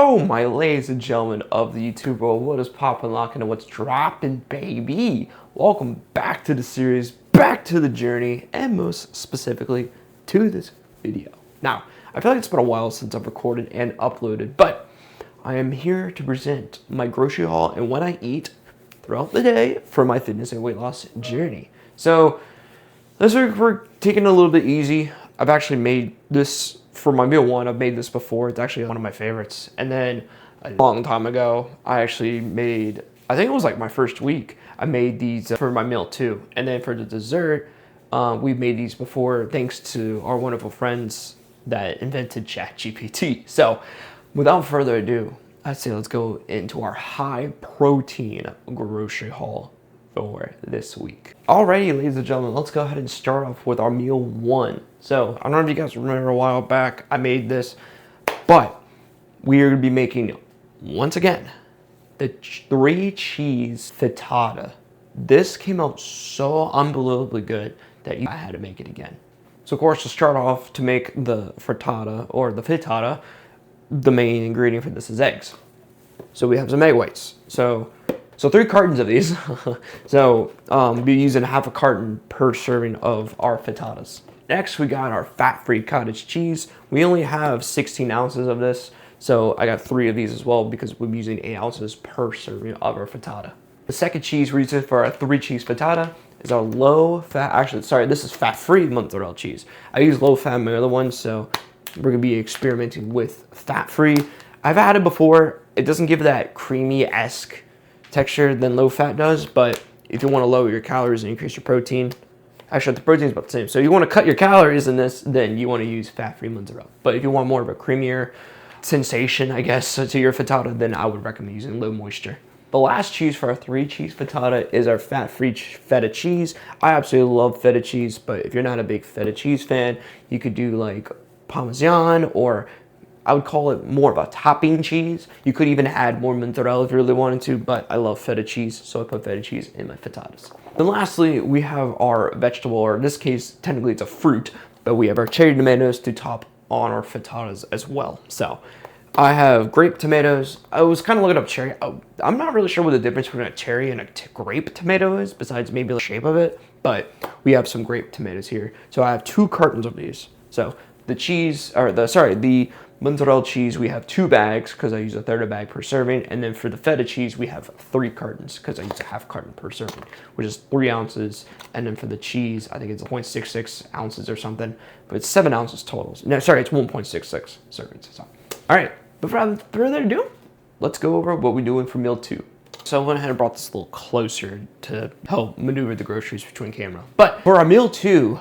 Yo, my ladies and gentlemen of the YouTube world, what is poppin', lockin', and what's droppin', baby? Welcome back to the series, back to the journey, and most specifically to this video. Now, I feel like it's been a while since I've recorded and uploaded, but I am here to present my grocery haul and what I eat throughout the day for my fitness and weight loss journey. So this week we're taking it a little bit easy. I've actually made this for my meal one. I've made this before. It's actually one of my favorites. And then a long time ago, I actually made, I think it was like my first week, I made these for my meal two. And then for the dessert, we've made these before thanks to our wonderful friends that invented ChatGPT. So without further ado, I'd say let's go into our high protein grocery haul for this week. Alrighty, ladies and gentlemen, let's go ahead and start off with our meal one. So I don't know if you guys remember a while back I made this, but we are going to be making, once again, the 3 cheese frittata. This came out so unbelievably good that I had to make it again. So of course, to start off, to make the frittata, or the frittata, the main ingredient for this is eggs. So we have some egg whites. So 3 cartons of these. So we'll be using half a carton per serving of our frittatas. Next, we got our fat-free cottage cheese. We only have 16 ounces of this, so I got 3 of these as well because we're using 8 ounces per serving of our frittata. The second cheese we're using for our 3 cheese frittata is our low-fat, actually, sorry, this is fat-free mozzarella cheese. I use low-fat in my other ones, so we're gonna be experimenting with fat-free. I've had it before. It doesn't give that creamy-esque texture than low-fat does, but if you want to lower your calories and increase your protein, actually the protein is about the same. So you want to cut your calories in this, then you want to use fat-free mozzarella. But if you want more of a creamier sensation, I guess, to your frittata, then I would recommend using low moisture. The last cheese for our 3 cheese frittata is our fat-free feta cheese. I absolutely love feta cheese, but if you're not a big feta cheese fan, you could do like Parmesan, or I would call it more of a topping cheese. You could even add more mozzarella if you really wanted to, but I love feta cheese, so I put feta cheese in my frittatas. Then lastly, we have our vegetable, or in this case, technically it's a fruit, but we have our cherry tomatoes to top on our frittatas as well. So I have grape tomatoes. I was kind of looking up cherry. I'm not really sure what the difference between a cherry and a grape tomato is, besides maybe the shape of it, but we have some grape tomatoes here. So I have 2 cartons of these. So the cheese, or the mozzarella cheese, we have 2 bags because I use a third of a bag per serving. And then for the feta cheese, we have 3 cartons because I use a half carton per serving, which is 3 ounces. And then for the cheese, I think it's 0.66 ounces or something, but it's 7 ounces total. No, sorry, it's 1.66 servings. So, all right, but without further ado, let's go over what we're doing for meal 2. So I went ahead and brought this a little closer to help maneuver the groceries between camera. But for our meal 2,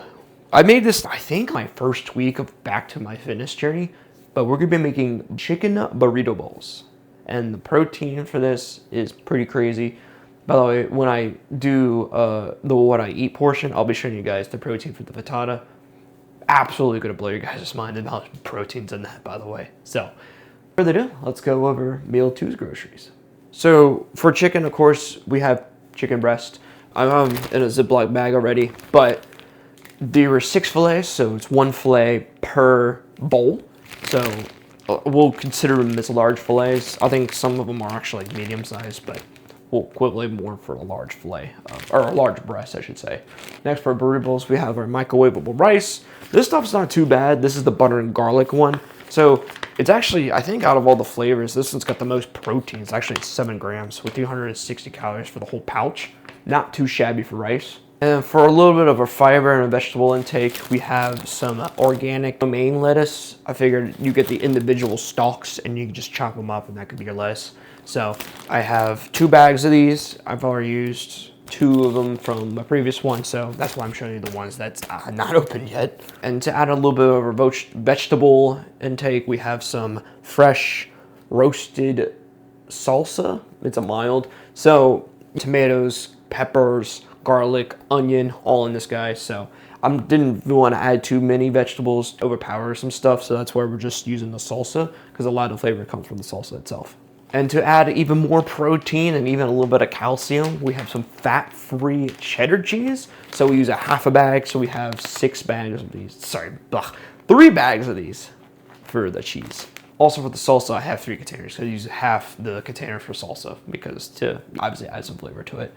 I made this, I think, my first week of back to my fitness journey. But we're gonna be making chicken burrito bowls. And the protein for this is pretty crazy. By the way, when I do the what I eat portion, I'll be showing you guys the protein for the frittata. Absolutely gonna blow your guys' mind about proteins in that, by the way. So, further ado, let's go over meal 2's groceries. So for chicken, of course, we have chicken breast. I'm in a Ziploc bag already, but there were 6 fillets, so it's 1 fillet per bowl. So we'll consider them as large fillets. I think some of them are actually medium sized, but we'll equivalent more for a large fillet, or a large breast, I should say. Next, for burrito bowls, we have our microwavable rice. This stuff's not too bad. This is the butter and garlic one. So it's actually, I think out of all the flavors, this one's got the most protein. It's actually 7 grams with 360 calories for the whole pouch. Not too shabby for rice. And for a little bit of a fiber and a vegetable intake, we have some organic romaine lettuce. I figured you get the individual stalks and you can just chop them up and that could be your lettuce. So I have 2 bags of these. I've already used 2 of them from my previous one, so that's why I'm showing you the ones that's not open yet. And to add a little bit of a vegetable intake, we have some fresh roasted salsa. It's a mild. So tomatoes, peppers, garlic, onion, all in this guy. So I didn't want to add too many vegetables to overpower some stuff. So that's why we're just using the salsa, because a lot of the flavor comes from the salsa itself. And to add even more protein and even a little bit of calcium, we have some fat-free cheddar cheese. So we use a half a bag. So we have 6 bags of these. Sorry, 3 bags of these for the cheese. Also for the salsa, I have 3 containers. I use half the container for salsa because to obviously add some flavor to it.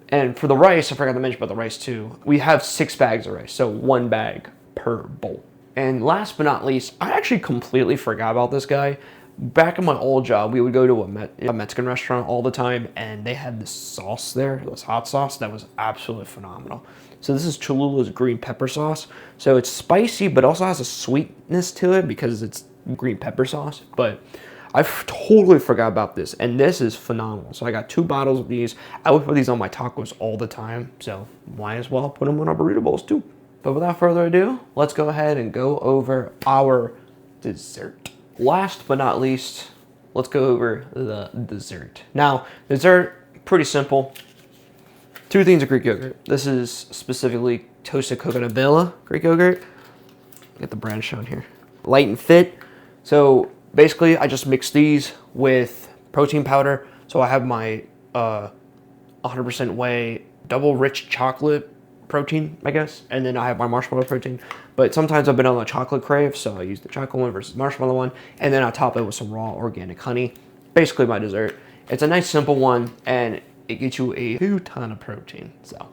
And for the rice, I forgot to mention about the rice too. We have 6 bags of rice, so 1 bag per bowl. And last but not least, I actually completely forgot about this guy. Back in my old job, we would go to a Mexican restaurant all the time, and they had this sauce there, this hot sauce, that was absolutely phenomenal. So this is Cholula's green pepper sauce. So it's spicy, but also has a sweetness to it because it's green pepper sauce. But I totally forgot about this, and this is phenomenal. So I got 2 bottles of these. I would put these on my tacos all the time, so might as well put them on our burrito bowls too. But without further ado, let's go ahead and go over our dessert. Last but not least, let's go over the dessert. Now, dessert, pretty simple. 2 things of Greek yogurt. This is specifically toasted coconut vanilla Greek yogurt. Get the brand shown here. Light and fit. So basically, I just mix these with protein powder. So I have my 100% whey double rich chocolate protein, I guess, and then I have my marshmallow protein. But sometimes I've been on a chocolate crave, so I use the chocolate one versus marshmallow one, and then I top it with some raw organic honey. Basically my dessert. It's a nice simple one, and it gets you a ton of protein. So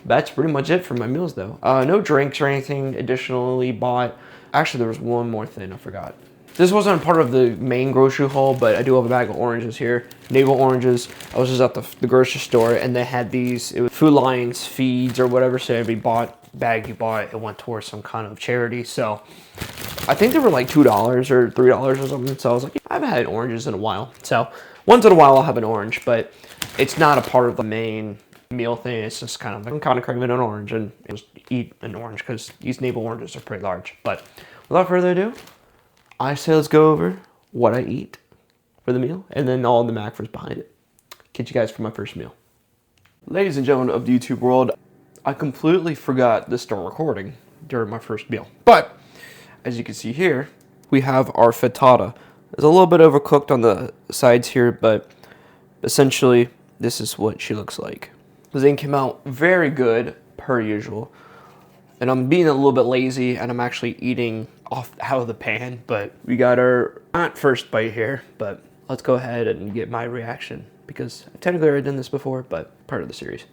that's pretty much it for my meals though. No drinks or anything additionally bought. Actually, there was one more thing I forgot. This wasn't part of the main grocery haul, but I do have a bag of oranges here. Navel oranges. I was just at the grocery store, and they had these. It was Food Lions feeds or whatever. So every bag you bought, it went towards some kind of charity. So I think they were like $2 or $3 or something. So I was like, I haven't had oranges in a while. So once in a while I'll have an orange, but it's not a part of the main meal thing. It's just kind of like, I'm kind of craving an orange and just eat an orange because these navel oranges are pretty large. But without further ado, I say let's go over what I eat for the meal and then all the macros behind it. Catch you guys for my first meal. Ladies and gentlemen of the YouTube world, I completely forgot to start recording during my first meal. But as you can see here, we have our frittata. It's a little bit overcooked on the sides here, but essentially this is what she looks like. The thing came out very good per usual. And I'm being a little bit lazy and I'm actually eating out of the pan, but we got our not first bite here, but let's go ahead and get my reaction because I technically already done this before, but part of the series.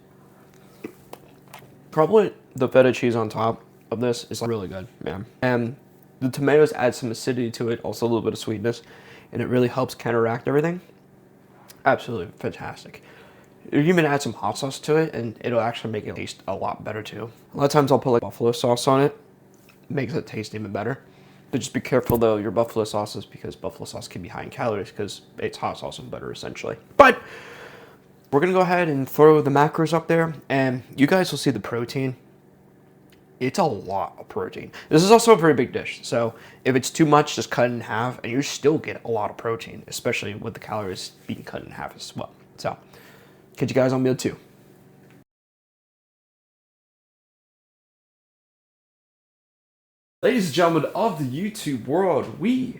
Probably the feta cheese on top of this is really good, man. And the tomatoes add some acidity to it, also a little bit of sweetness, and it really helps counteract everything. Absolutely fantastic. You can even add some hot sauce to it, and it'll actually make it taste a lot better too. A lot of times I'll put like buffalo sauce on it. Makes it taste even better. But just be careful though, your buffalo sauces, because buffalo sauce can be high in calories because it's hot sauce and butter essentially. But we're gonna go ahead and throw the macros up there, and you guys will see the protein. It's a lot of protein. This is also a very big dish, so if it's too much, just cut it in half, and you still get a lot of protein, especially with the calories being cut in half as well. So, catch you guys on meal 2. Ladies and gentlemen of the YouTube world, we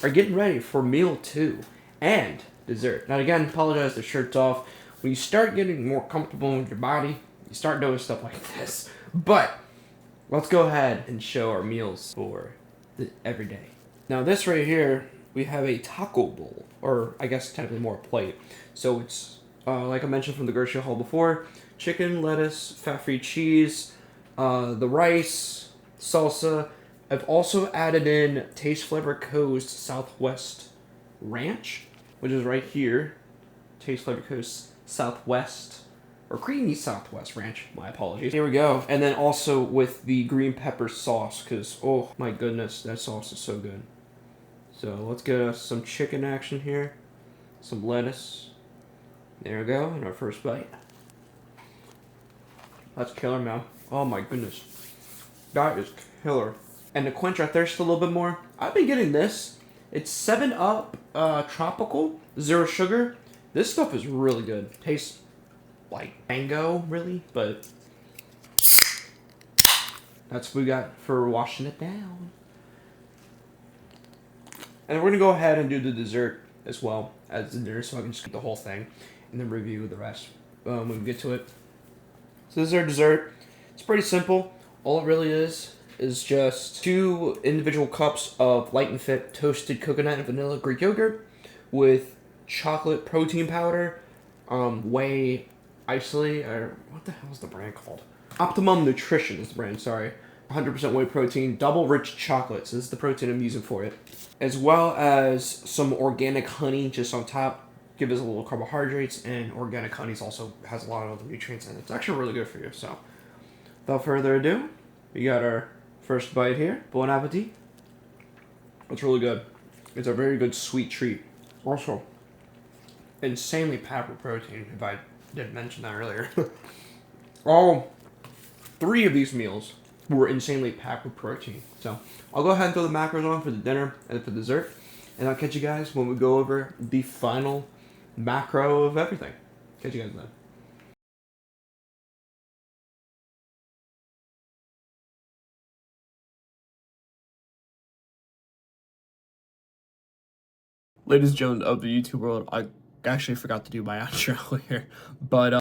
are getting ready for meal 2 and dessert. Now again, apologize the shirt's off. When you start getting more comfortable with your body, you start doing stuff like this. But let's go ahead and show our meals for the everyday. Now this right here, we have a taco bowl, or I guess technically more a plate. So it's, like I mentioned from the grocery haul before, chicken, lettuce, fat-free cheese, the rice, salsa. I've also added in Taste Flavor Co's Southwest Ranch, which is right here. Taste Flavor Co's Southwest, or Creamy Southwest Ranch, my apologies. Here we go. And then also with the green pepper sauce, because, oh my goodness, that sauce is so good. So let's get us some chicken action here. Some lettuce. There we go, in our first bite. That's killer, man. Oh my goodness. That is killer. And to quench our thirst a little bit more, I've been getting this. It's 7-Up Tropical, 0 sugar. This stuff is really good. Tastes like mango, really, but that's what we got for washing it down. And we're gonna go ahead and do the dessert as well as the dinner, so I can just eat the whole thing and then review the rest when we get to it. So this is our dessert. It's pretty simple. All it really is is just 2 individual cups of Light and Fit toasted coconut and vanilla Greek yogurt with chocolate protein powder, whey isolate, or what the hell is the brand called? Optimum Nutrition is the brand, sorry. 100% whey protein, double rich chocolate, so this is the protein I'm using for it. As well as some organic honey just on top, give us a little carbohydrates, and organic honey also has a lot of other nutrients in it. It's actually really good for you, so. Without further ado, we got our first bite here. Bon appetit. It's really good. It's a very good sweet treat. Also, insanely packed with protein, if I didn't mention that earlier. All 3 of these meals were insanely packed with protein. So I'll go ahead and throw the macros on for the dinner and for dessert, and I'll catch you guys when we go over the final macro of everything. Catch you guys then. Ladies and gentlemen of the YouTube world, I actually forgot to do my outro here, but I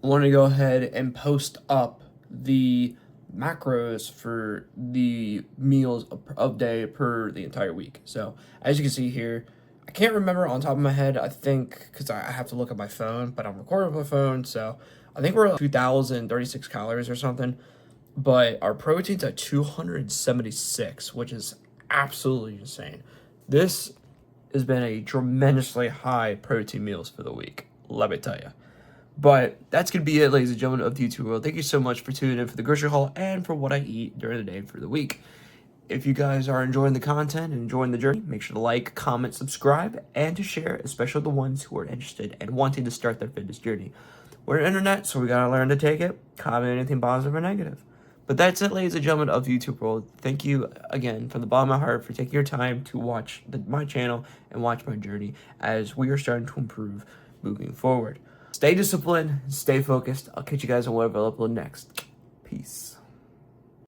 want to go ahead and post up the macros for the meals of day per the entire week. So as you can see here, I can't remember on top of my head. I think because I have to look at my phone, but I'm recording with my phone, so I think we're at 2,036 calories or something. But our protein's at 276, which is absolutely insane. This has been a tremendously high protein meals for the week, let me tell you. But that's going to be it, ladies and gentlemen of the YouTube world. Thank you so much for tuning in for the grocery haul and for what I eat during the day and for the week. If you guys are enjoying the content and enjoying the journey, make sure to like, comment, subscribe, and to share, especially the ones who are interested and wanting to start their fitness journey. We're internet, so we got to learn to take it, comment anything positive or negative. But that's it, ladies and gentlemen of the YouTube world. Thank you again from the bottom of my heart for taking your time to watch my channel and watch my journey as we are starting to improve moving forward. Stay disciplined, stay focused. I'll catch you guys on whatever I upload next. Peace.